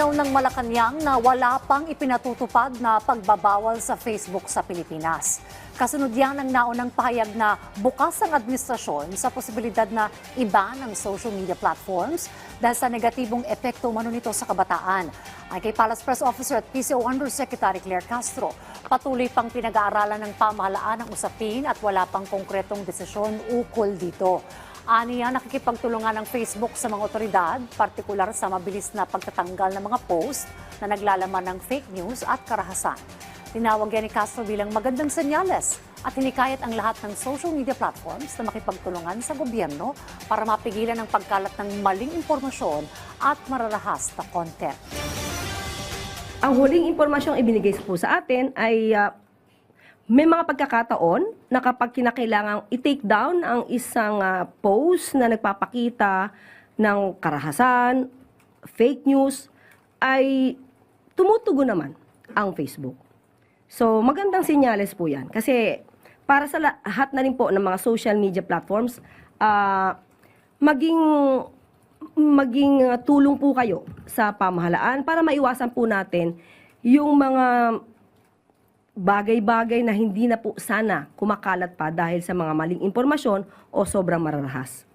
Nilinaw ng Malacanang na wala pang ipinatutupad na pagbabawal sa Facebook sa Pilipinas. Kasunod yan ang naunang pahayag na bukas ang administrasyon sa posibilidad na iba ng social media platforms dahil sa negatibong epekto umano nito sa kabataan. Ay kay Palace Press Officer at PCO Undersecretary Claire Castro, patuloy pang pinag-aaralan ng pamahalaan ang usapin at wala pang konkretong desisyon ukol dito. Aniya, nakikipagtulungan ng Facebook sa mga otoridad, partikular sa mabilis na pagtatanggal ng mga post na naglalaman ng fake news at karahasan. Tinawag yan ni Castro bilang magandang senyales at hinikayat ang lahat ng social media platforms na makipagtulungan sa gobyerno para mapigilan ang pagkalat ng maling impormasyon at mararahas na content. Ang huling impormasyong ibinigay po sa atin ay may mga pagkakataon na kapag kinakailangang i-take down ang isang post na nagpapakita ng karahasan, fake news, ay tumutugon naman ang Facebook. So magandang senyales po yan. Kasi para sa lahat na rin po ng mga social media platforms, maging tulong po kayo sa pamahalaan para maiwasan po natin yung mga bagay-bagay na hindi na po sana kumakalat pa dahil sa mga maling impormasyon o sobrang mararahas.